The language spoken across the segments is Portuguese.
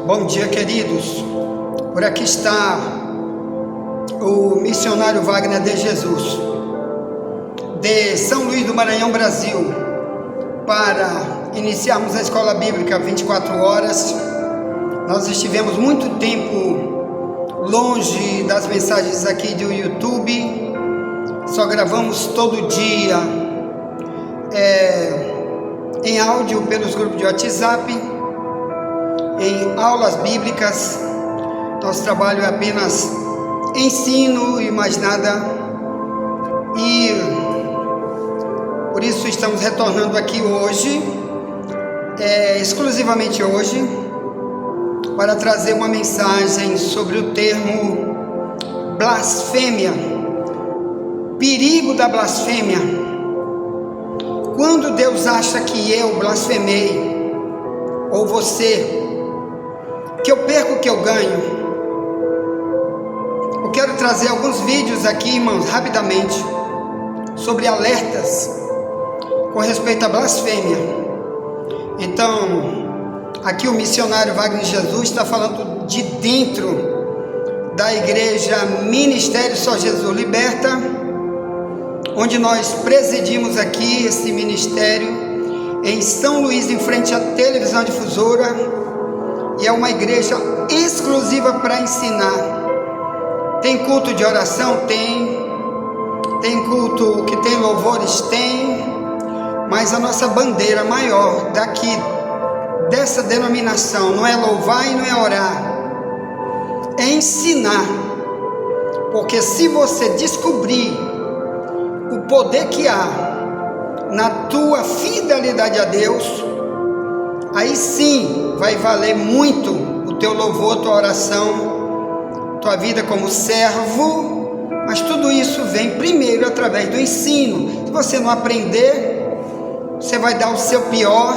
Bom dia, queridos. Por aqui está o missionário Wagner de Jesus, de São Luís do Maranhão, Brasil, para iniciarmos a escola bíblica 24 horas. Nós estivemos muito tempo longe das mensagens aqui do YouTube, só gravamos todo dia em áudio pelos grupos de WhatsApp, em aulas bíblicas. Nosso trabalho é apenas ensino e mais nada, e por isso estamos retornando aqui hoje, exclusivamente hoje, para trazer uma mensagem sobre o termo blasfêmia, perigo da blasfêmia. Quando Deus acha que eu blasfemei, ou você, que eu perco o que eu ganho. Eu quero trazer alguns vídeos aqui, irmãos, rapidamente, sobre alertas com respeito à blasfêmia. Então, aqui o missionário Wagner de Jesus está falando de dentro da igreja Ministério Só Jesus Liberta, onde nós presidimos aqui esse ministério em São Luís, em frente à televisão difusora. E é uma igreja exclusiva para ensinar. Tem culto de oração? Tem culto que tem louvores? Tem. Mas a nossa bandeira maior daqui, dessa denominação, não é louvar e não é orar, é ensinar. Porque se você descobrir o poder que há na tua fidelidade a Deus, aí sim vai valer muito o teu louvor, tua oração, tua vida como servo. Mas tudo isso vem primeiro através do ensino. Se você não aprender, você vai dar o seu pior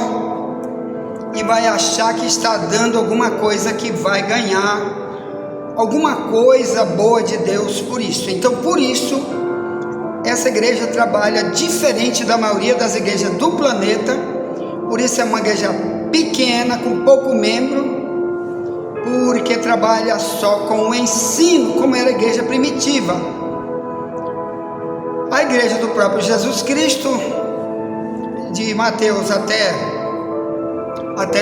e vai achar que está dando alguma coisa, que vai ganhar alguma coisa boa de Deus por isso. Então, por isso, essa igreja trabalha diferente da maioria das igrejas do planeta. Por isso é uma igreja pequena, com pouco membro, porque trabalha só com o ensino, como era a igreja primitiva. A igreja do próprio Jesus Cristo, de Mateus até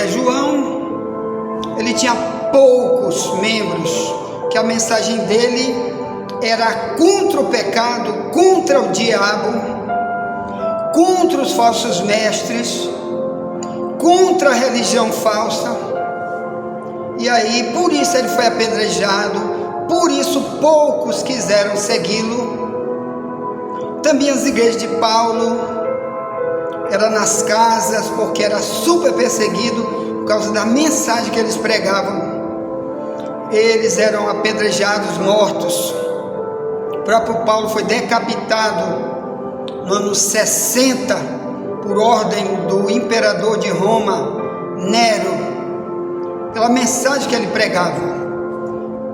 João, ele tinha poucos membros, que a mensagem dele era contra o pecado, contra o diabo, contra os falsos mestres, contra a religião falsa. E aí, por isso ele foi apedrejado, por isso poucos quiseram segui-lo. Também as igrejas de Paulo eram nas casas, porque era super perseguido por causa da mensagem que eles pregavam. Eles eram apedrejados, mortos. O próprio Paulo foi decapitado no ano 60 por ordem do imperador de Roma, Nero, pela mensagem que ele pregava,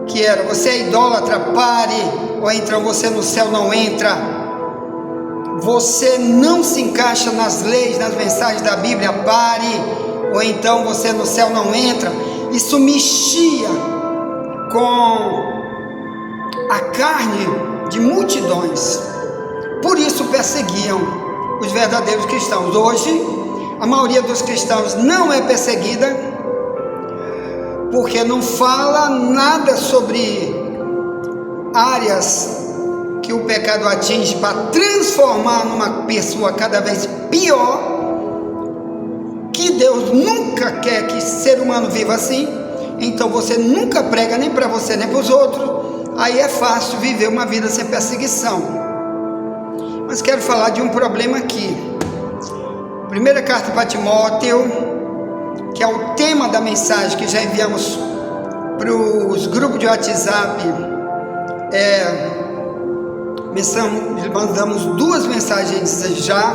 que era: você é idólatra, pare, ou então você no céu não entra. Você não se encaixa nas leis, nas mensagens da Bíblia, pare, ou então você no céu não entra. Isso mexia com a carne de multidões, por isso perseguiam os verdadeiros cristãos. Hoje, a maioria dos cristãos não é perseguida, porque não fala nada sobre áreas que o pecado atinge para transformar numa pessoa cada vez pior, que Deus nunca quer que ser humano viva assim. Então você nunca prega nem para você nem para os outros. Aí é fácil viver uma vida sem perseguição. Mas quero falar de um problema aqui. Primeira carta para Timóteo, que é o tema da mensagem que já enviamos para os grupos de WhatsApp. Mandamos 2 mensagens já,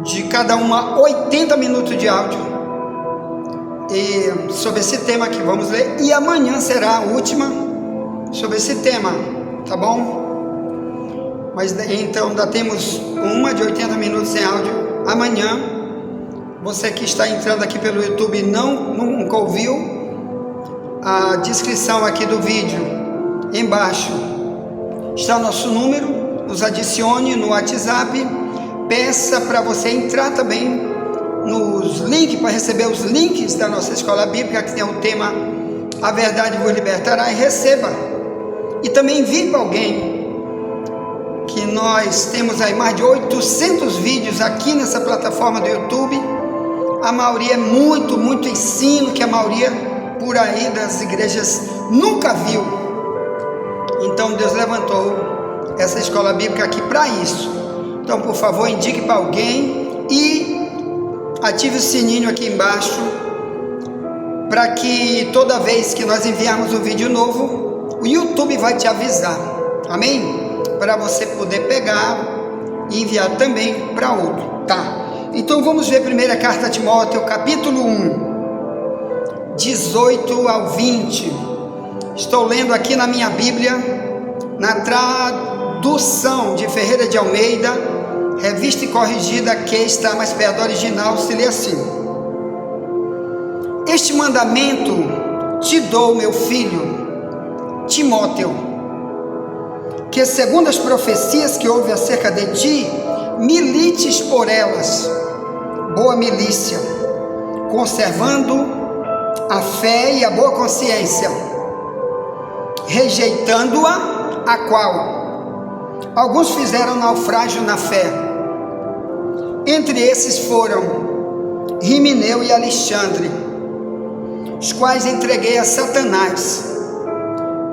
de cada uma 80 minutos de áudio, e sobre esse tema que vamos ler, e amanhã será a última sobre esse tema, tá bom? Mas então ainda temos uma de 80 minutos em áudio. Amanhã, você que está entrando aqui pelo YouTube e nunca ouviu, a descrição aqui do vídeo, embaixo está o nosso número, nos adicione no WhatsApp, peça para você entrar também nos links, para receber os links da nossa escola bíblica, que tem o tema A Verdade Vos Libertará, e receba. E também envie para alguém, que nós temos aí mais de 800 vídeos aqui nessa plataforma do YouTube. A maioria é muito ensino que a maioria por aí das igrejas nunca viu. Então Deus levantou essa escola bíblica aqui para isso. Então, por favor, indique para alguém e ative o sininho aqui embaixo, para que toda vez que nós enviarmos um vídeo novo, o YouTube vai te avisar. Amém? Para você poder pegar e enviar também para outro, tá? Então vamos ver a primeira carta a Timóteo, capítulo 1, 18 ao 20. Estou lendo aqui na minha Bíblia, na tradução de Ferreira de Almeida, revista e corrigida, que está mais perto do original, se lê assim: Este mandamento te dou, meu filho, Timóteo, que segundo as profecias que houve acerca de ti, milites por elas, boa milícia, conservando a fé e a boa consciência, rejeitando-a, a qual alguns fizeram naufrágio na fé. Entre esses foram Himeneu e Alexandre, os quais entreguei a Satanás,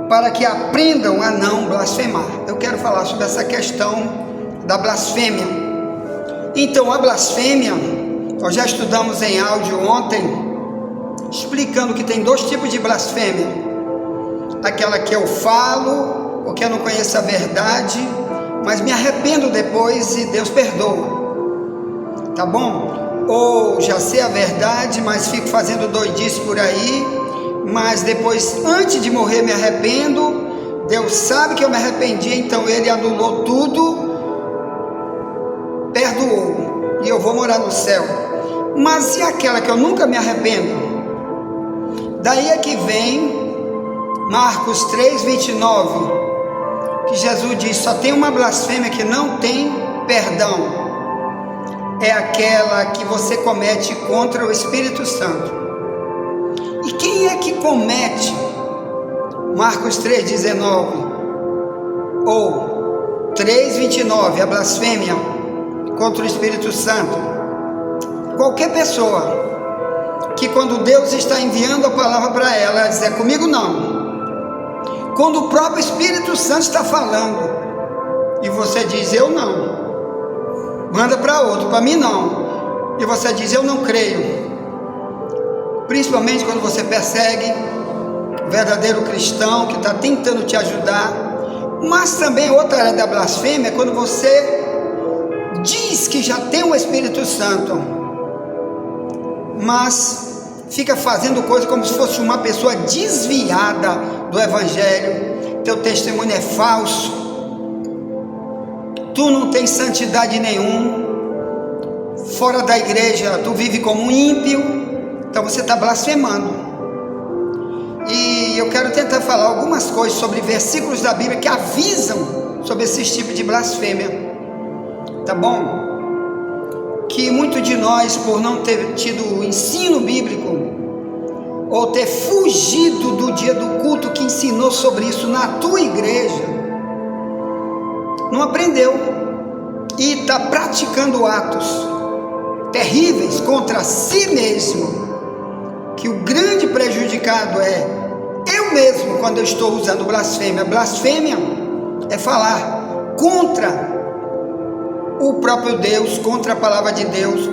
para que aprendam a não blasfemar. Eu quero falar sobre essa questão da blasfêmia. Então, a blasfêmia, nós já estudamos em áudio ontem, explicando que tem dois tipos de blasfêmia: aquela que eu falo porque eu não conheço a verdade, mas me arrependo depois e Deus perdoa, tá bom? Ou já sei a verdade, mas fico fazendo doidice por aí, mas depois, antes de morrer, me arrependo. Deus sabe que eu me arrependi, então Ele anulou tudo, perdoou, e eu vou morar no céu. Mas e aquela que eu nunca me arrependo? Daí é que vem Marcos 3:29, que Jesus diz: só tem uma blasfêmia que não tem perdão, é aquela que você comete contra o Espírito Santo. E quem é que comete Marcos 3:19 ou 3:29, a blasfêmia contra o Espírito Santo? Qualquer pessoa que, quando Deus está enviando a palavra para ela diz: é comigo não. Quando o próprio Espírito Santo está falando e você diz: eu não, manda para outro, para mim não, e você diz: eu não creio. Principalmente quando você persegue o verdadeiro cristão que está tentando te ajudar. Mas também outra área da blasfêmia é quando você diz que já tem o Espírito Santo, mas fica fazendo coisa como se fosse uma pessoa desviada do Evangelho. Teu testemunho é falso, tu não tens santidade nenhuma, fora da igreja tu vive como um ímpio. Então você está blasfemando. E eu quero tentar falar algumas coisas sobre versículos da Bíblia que avisam sobre esse tipo de blasfêmia, tá bom? Que muito de nós, por não ter tido o ensino bíblico, ou ter fugido do dia do culto que ensinou sobre isso na tua igreja, não aprendeu e está praticando atos terríveis contra si mesmo, que o grande prejudicado é eu mesmo quando eu estou usando blasfêmia. Blasfêmia é falar contra o próprio Deus, contra a palavra de Deus,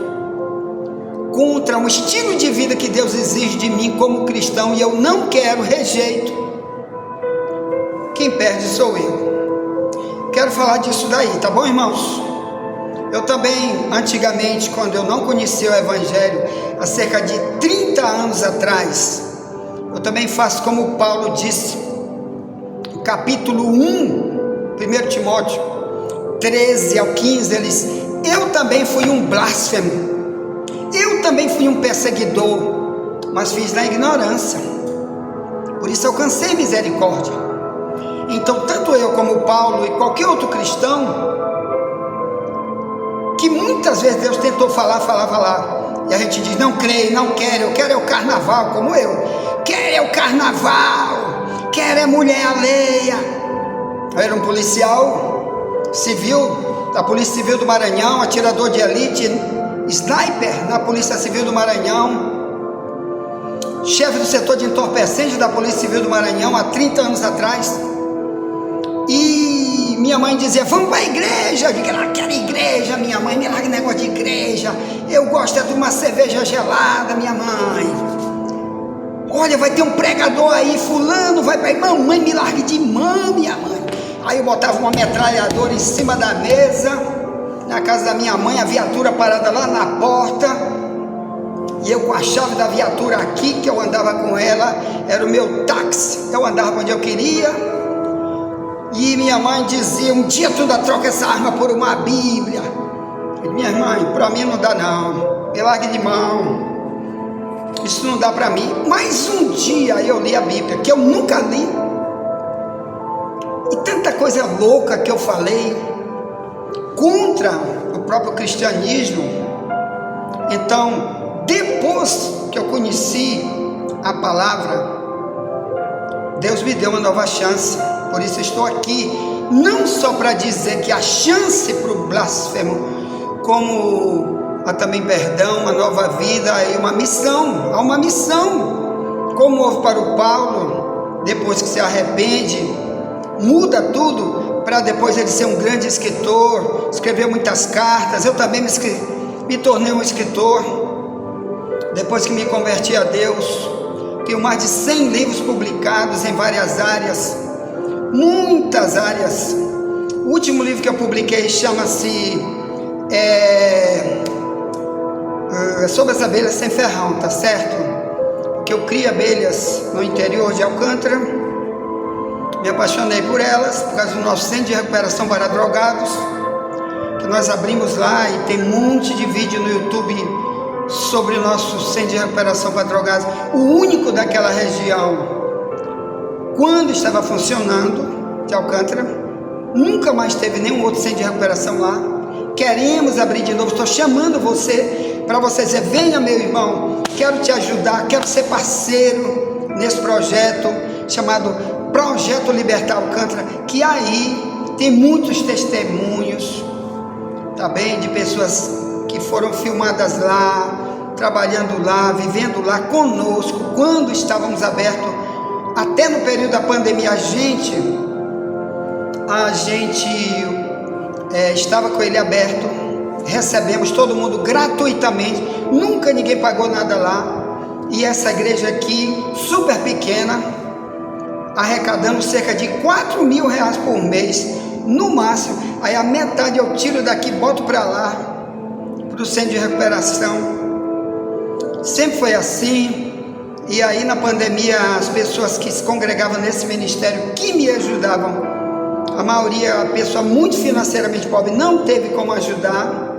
contra um estilo de vida que Deus exige de mim como cristão, e eu não quero, rejeito. Quem perde sou eu. Quero falar disso daí, tá bom, irmãos? Eu também, antigamente, quando eu não conhecia o Evangelho, há cerca de 30 anos atrás, eu também faço como Paulo disse, no capítulo 1, 1 Timóteo 13 ao 15, ele diz: eu também fui um blasfemo, eu também fui um perseguidor, mas fiz na ignorância. Por isso alcancei misericórdia. Então, tanto eu como Paulo e qualquer outro cristão, que muitas vezes Deus tentou falar, e a gente diz, não creio, não quero, eu quero é o carnaval, como eu, quero é o carnaval, quero é mulher alheia. Eu era um policial civil, da Polícia Civil do Maranhão, atirador de elite, sniper na Polícia Civil do Maranhão, chefe do setor de entorpecentes da Polícia Civil do Maranhão há 30 anos atrás. E minha mãe dizia, vamos para a igreja. Eu digo, ela quer igreja, minha mãe, me larga negócio de igreja, eu gosto é de uma cerveja gelada, minha mãe. Olha, vai ter um pregador aí, fulano, vai para aí, mamãe, me largue de mão, minha mãe. Aí eu botava uma metralhadora em cima da mesa, na casa da minha mãe, a viatura parada lá na porta, e eu com a chave da viatura aqui, que eu andava com ela, era o meu táxi, eu andava onde eu queria. E minha mãe dizia, um dia tu ainda troca essa arma por uma Bíblia. Eu disse, minha mãe, para mim não dá não, me largue de mão, isso não dá para mim. Mas um dia eu li a Bíblia, que eu nunca li, e tanta coisa louca que eu falei contra o próprio cristianismo. Então, depois que eu conheci a palavra, Deus me deu uma nova chance. Por isso estou aqui, não só para dizer que a chance para o blasfemo, como há também perdão, uma nova vida e uma missão. Há uma missão, como houve para o Paulo, depois que se arrepende, muda tudo, para depois ele ser um grande escritor, escrever muitas cartas. Eu também me tornei um escritor, depois que me converti a Deus. Tenho mais de 100 livros publicados em várias áreas, muitas áreas. O último livro que eu publiquei chama-se sobre as abelhas sem ferrão, tá certo? Que eu crio abelhas no interior de Alcântara, me apaixonei por elas, por causa do nosso centro de recuperação para drogados, que nós abrimos lá, e tem um monte de vídeo no YouTube sobre o nosso centro de recuperação para drogados, o único daquela região. Quando estava funcionando, de Alcântara, nunca mais teve nenhum outro centro de recuperação lá. Queremos abrir de novo, estou chamando você, para você dizer, venha meu irmão, quero te ajudar, quero ser parceiro nesse projeto, chamado Projeto Libertar Alcântara, que aí tem muitos testemunhos, tá bem, de pessoas que foram filmadas lá, trabalhando lá, vivendo lá conosco, quando estávamos abertos. Até no período da pandemia a gente estava com ele aberto, recebemos todo mundo gratuitamente, nunca ninguém pagou nada lá. E essa igreja aqui, super pequena, arrecadamos cerca de 4 mil reais por mês, no máximo. Aí a metade eu tiro daqui, boto para lá, para o centro de recuperação. Sempre foi assim. E aí na pandemia, as pessoas que se congregavam nesse ministério, que me ajudavam, a maioria, a pessoa muito financeiramente pobre, não teve como ajudar.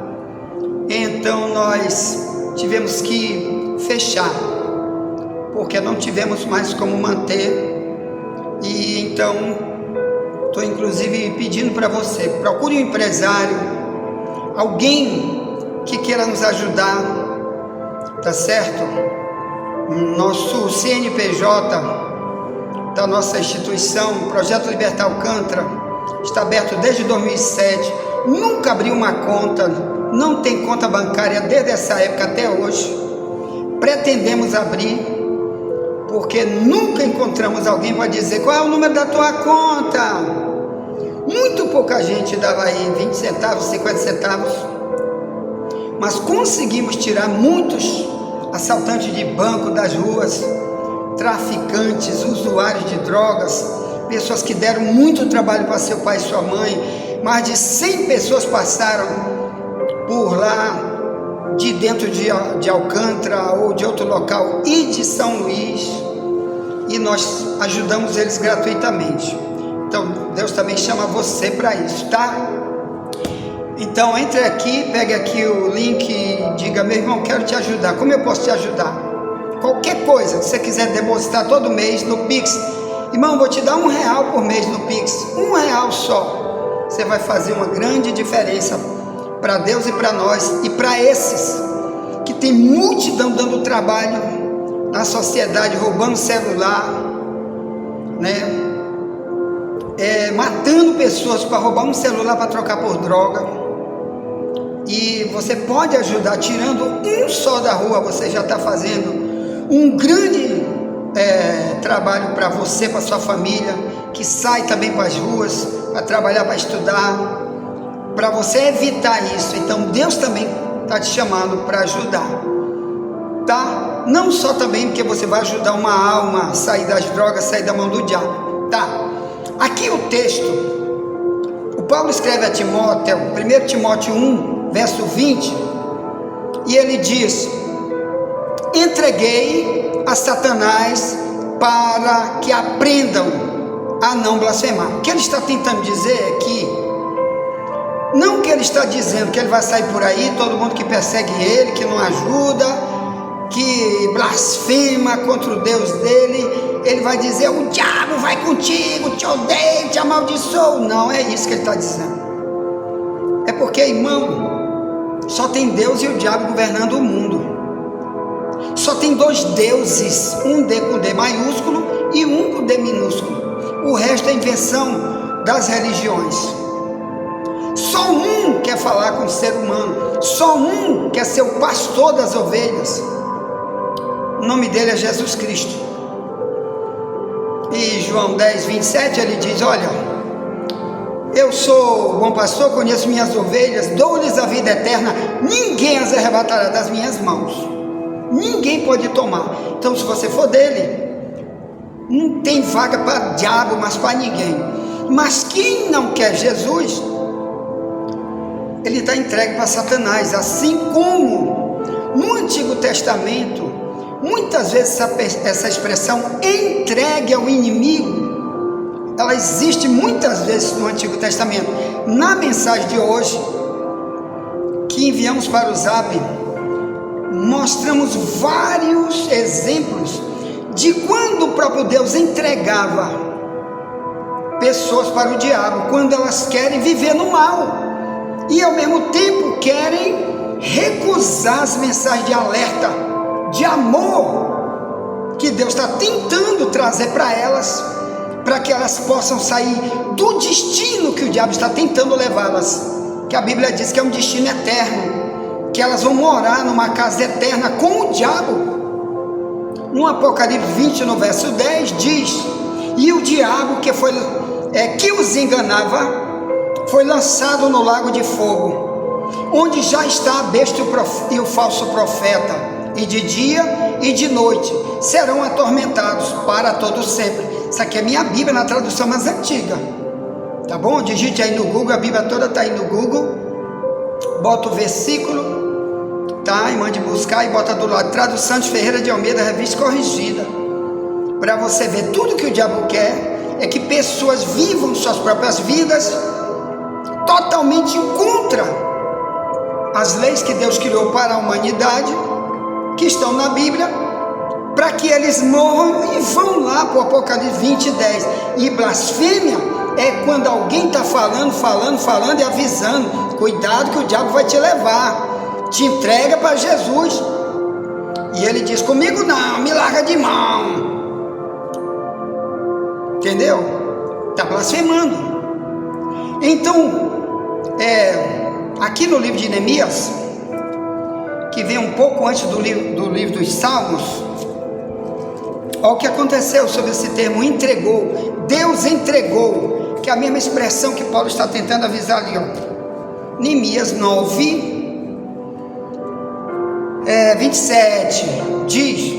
Então nós tivemos que fechar, porque não tivemos mais como manter. E então estou inclusive pedindo para você, procure um empresário, alguém que queira nos ajudar, tá certo? Nosso CNPJ da nossa instituição, Projeto Libertar Alcântara, está aberto desde 2007, nunca abriu uma conta, não tem conta bancária desde essa época até hoje. Pretendemos abrir, porque nunca encontramos alguém para dizer qual é o número da tua conta. Muito pouca gente dava aí 20 centavos, 50 centavos, mas conseguimos tirar muitos assaltantes de banco das ruas, traficantes, usuários de drogas, pessoas que deram muito trabalho para seu pai e sua mãe. Mais de 100 pessoas passaram por lá, de dentro de Alcântara ou de outro local e de São Luís, e nós ajudamos eles gratuitamente. Então Deus também chama você para isso, tá? Então entre aqui, pegue aqui o link e diga, meu irmão, quero te ajudar. Como eu posso te ajudar? qualquer coisa que você quiser depositar todo mês no Pix, irmão, vou te dar R$1 por mês no Pix, R$1 só, você vai fazer uma grande diferença para Deus e para nós, e para esses que tem multidão dando trabalho na sociedade, roubando celular, né? Matando pessoas para roubar um celular para trocar por droga. E você pode ajudar, tirando um só da rua, você já está fazendo um grande trabalho para você, para sua família, que sai também para as ruas, para trabalhar, para estudar, para você evitar isso. Então Deus também está te chamando para ajudar, tá? Não só também porque você vai ajudar uma alma a sair das drogas, sair da mão do diabo, tá? Aqui o texto, o Paulo escreve a Timóteo, 1 Timóteo 1, verso 20, e ele diz: entreguei a Satanás para que aprendam a não blasfemar. O que ele está tentando dizer é que, não que ele está dizendo que ele vai sair por aí, todo mundo que persegue ele, que não ajuda, que blasfema contra o Deus dele, ele vai dizer: o diabo vai contigo, te odeio, te amaldiçoo. Não é isso que ele está dizendo. É porque, irmão, só tem Deus e o diabo governando o mundo. Só tem dois deuses, um D com D maiúsculo e um com D minúsculo. O resto é invenção das religiões. Só um quer falar com o ser humano, só um quer ser o pastor das ovelhas. O nome dele é Jesus Cristo. E João 10, 27, ele diz: olha, eu sou o bom pastor, conheço minhas ovelhas, dou-lhes a vida eterna, ninguém as arrebatará das minhas mãos, ninguém pode tomar. Então, se você for dele, não tem vaga para diabo, mas para ninguém. Mas quem não quer Jesus, ele está entregue para Satanás. Assim como no Antigo Testamento, muitas vezes essa expressão entregue ao inimigo, ela existe muitas vezes no Antigo Testamento. Na mensagem de hoje, que enviamos para o Zap, mostramos vários exemplos de quando o próprio Deus entregava pessoas para o diabo, quando elas querem viver no mal e ao mesmo tempo querem recusar as mensagens de alerta, de amor que Deus está tentando trazer para elas, para que elas possam sair do destino que o diabo está tentando levá-las, que a Bíblia diz que é um destino eterno, que elas vão morar numa casa eterna com o diabo. No Apocalipse 20, no verso 10, diz: e o diabo que os enganava foi lançado no lago de fogo, onde já está a besta e o falso profeta, e de dia e de noite serão atormentados para todo sempre. Isso aqui é minha Bíblia, na tradução mais antiga, tá bom? Digite aí no Google, a Bíblia toda está aí no Google, bota o versículo, tá? E mande buscar e bota do lado, tradução de Ferreira de Almeida, revista corrigida, para você ver. Tudo que o diabo quer é que pessoas vivam suas próprias vidas totalmente contra as leis que Deus criou para a humanidade, que estão na Bíblia, para que eles morram e vão lá para o Apocalipse 20, 10. E blasfêmia é quando alguém está falando e avisando: cuidado que o diabo vai te levar, te entrega para Jesus. E ele diz: comigo não, me larga de mão. Entendeu? Está blasfemando. Então, aqui no livro de Neemias, que vem um pouco antes do livro dos Salmos, olha o que aconteceu sobre esse termo entregou. Deus entregou, que é a mesma expressão que Paulo está tentando avisar ali, ó. Neemias 9, 27, diz: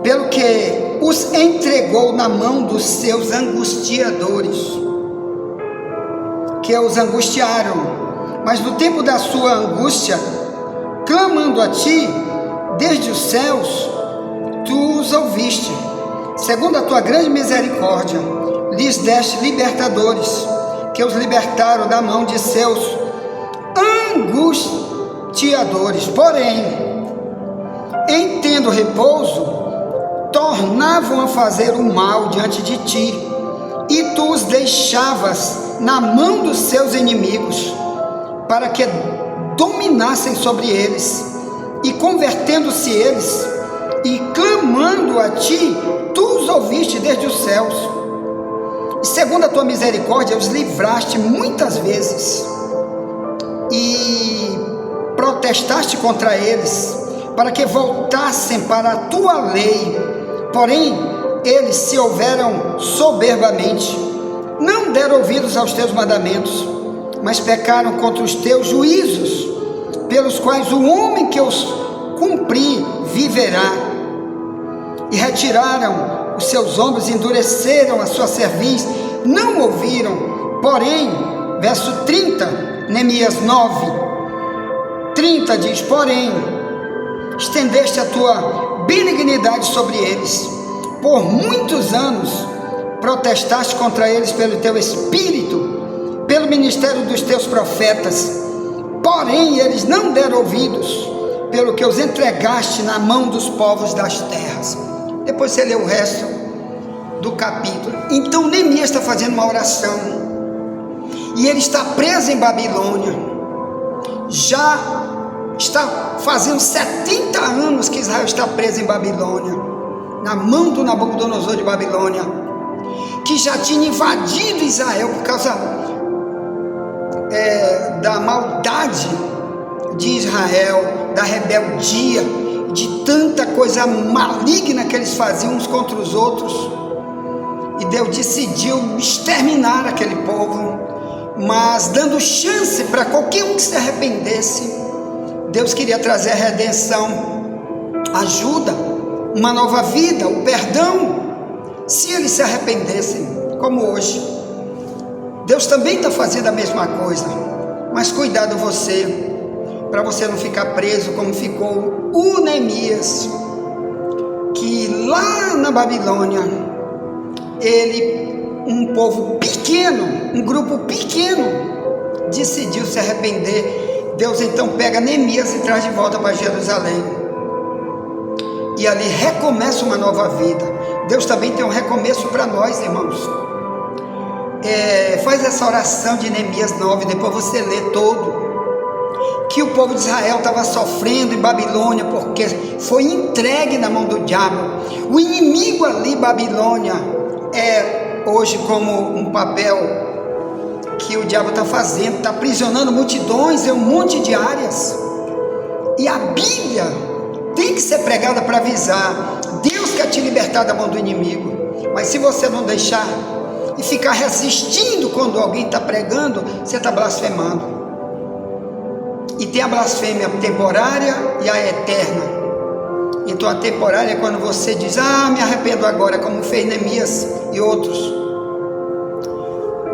pelo que os entregou na mão dos seus angustiadores, que os angustiaram, mas no tempo da sua angústia, clamando a ti desde os céus, tu os ouviste, segundo a tua grande misericórdia, lhes deste libertadores, que os libertaram da mão de seus angustiadores. Porém, em tendo repouso, tornavam a fazer o mal diante de ti, e tu os deixavas na mão dos seus inimigos, para que dominassem sobre eles, e convertendo-se eles, e clamando a ti, tu os ouviste desde os céus, e segundo a tua misericórdia os livraste muitas vezes, e protestaste contra eles, para que voltassem para a tua lei. Porém, eles se houveram soberbamente, não deram ouvidos aos teus mandamentos, mas pecaram contra os teus juízos, pelos quais o homem que os cumprir viverá. E retiraram os seus ombros, endureceram a sua cerviz, não ouviram. Porém, verso 30, Neemias 9:30 diz: porém, estendeste a tua benignidade sobre eles, por muitos anos protestaste contra eles pelo teu espírito, pelo ministério dos teus profetas, porém eles não deram ouvidos, pelo que os entregaste na mão dos povos das terras. Depois você lê o resto do capítulo. Então Neemias está fazendo uma oração, e ele está preso em Babilônia, já está fazendo 70 anos que Israel está preso em Babilônia, na mão do Nabucodonosor de Babilônia, que já tinha invadido Israel por causa da maldade de Israel, da rebeldia, de tanta coisa maligna que eles faziam uns contra os outros, e Deus decidiu exterminar aquele povo, mas dando chance para qualquer um que se arrependesse. Deus queria trazer a redenção, ajuda, uma nova vida, o perdão, se eles se arrependessem, como hoje. Deus também está fazendo a mesma coisa, mas cuidado você, para você não ficar preso como ficou o Neemias, que lá na Babilônia, um povo pequeno, um grupo pequeno, decidiu se arrepender. Deus então pega Neemias e traz de volta para Jerusalém, e ali recomeça uma nova vida. Deus também tem um recomeço para nós, irmãos. Faz essa oração de Neemias 9, depois você lê todo, que o povo de Israel estava sofrendo em Babilônia, porque foi entregue na mão do diabo. O inimigo ali, Babilônia, é hoje como um papel que o diabo está fazendo, está aprisionando multidões em um monte de áreas, e a Bíblia tem que ser pregada para avisar. Deus quer te libertar da mão do inimigo, mas se você não deixar e ficar resistindo quando alguém está pregando, você está blasfemando. E tem a blasfêmia temporária e a eterna. Então a temporária é quando você diz: me arrependo agora, como fez Neemias e outros.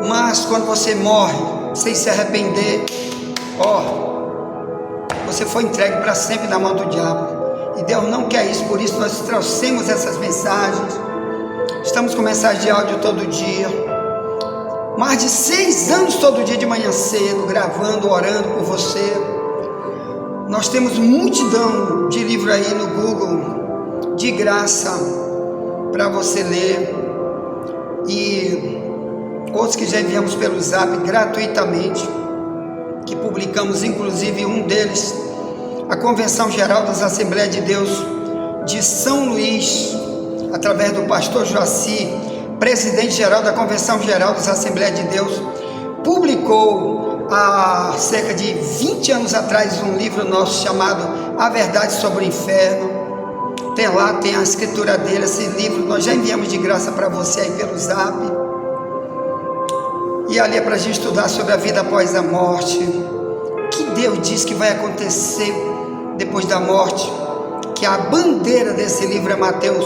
Mas quando você morre sem se arrepender, você foi entregue para sempre na mão do diabo, e Deus não quer isso. Por isso nós trouxemos essas mensagens. Estamos com mensagem de áudio todo dia, mais de 6 anos todo dia de manhã cedo, gravando, orando por você. Nós temos multidão de livros aí no Google, de graça, para você ler, e outros que já enviamos pelo Zap gratuitamente, que publicamos, inclusive um deles, a Convenção Geral das Assembleias de Deus de São Luís, através do pastor Joaci, presidente geral da Convenção Geral das Assembleias de Deus, publicou há cerca de 20 anos atrás um livro nosso chamado A Verdade sobre o Inferno. Tem lá, tem a escritura dele, esse livro nós já enviamos de graça para você aí pelo Zap, e ali é para a gente estudar sobre a vida após a morte, que Deus diz que vai acontecer depois da morte, que a bandeira desse livro é Mateus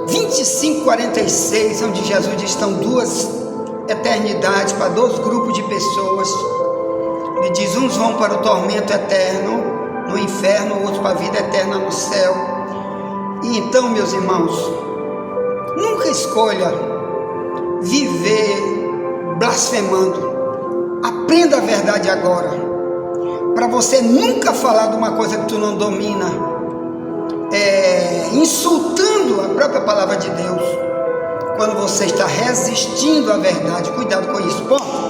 25:46, onde Jesus diz: estão 2 eternidades para 2 grupos de pessoas. Ele diz: uns vão para o tormento eterno no inferno, outros para a vida eterna no céu. E então, meus irmãos, nunca escolha viver blasfemando. Aprenda a verdade agora, para você nunca falar de uma coisa que tu não domina. insultando a própria palavra de Deus, quando você está resistindo à verdade. Cuidado com isso, ponto.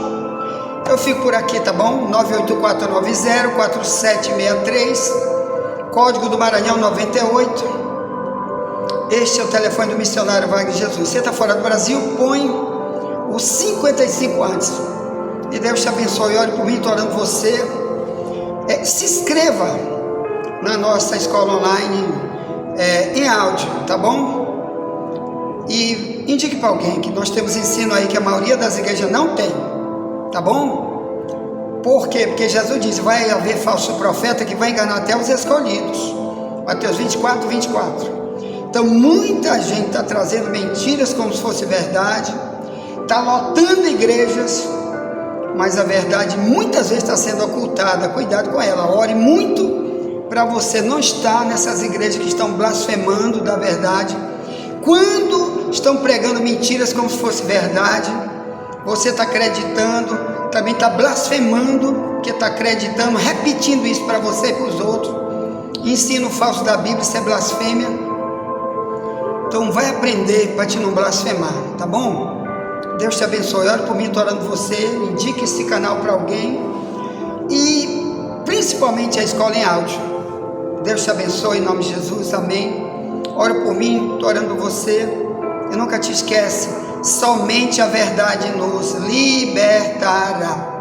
Eu fico por aqui, tá bom? 98490-4763, código do Maranhão 98. Este é o telefone do missionário Wagner Jesus. Você está fora do Brasil, põe o 55 antes. E Deus te abençoe. Ore por mim, estou orando você. Se inscreva na nossa escola online em áudio, tá bom? E indique para alguém que nós temos ensino aí que a maioria das igrejas não tem, tá bom? Por quê? Porque Jesus diz: vai haver falso profeta que vai enganar até os escolhidos. Mateus 24, 24. Então muita gente está trazendo mentiras como se fosse verdade, está lotando igrejas, mas a verdade muitas vezes está sendo ocultada. Cuidado com ela. Ore muito para você não estar nessas igrejas que estão blasfemando da verdade. Quando estão pregando mentiras como se fosse verdade, você está acreditando, também está blasfemando, que está acreditando, repetindo isso para você e para os outros. Ensino falso da Bíblia, isso é blasfêmia. Então vai aprender para te não blasfemar, tá bom? Deus te abençoe. Ore por mim, estou orando por você. Indique esse canal para alguém, e principalmente a escola em áudio. Deus te abençoe em nome de Jesus, amém. Ore por mim, estou orando por você. E nunca te esquece, somente a verdade nos libertará.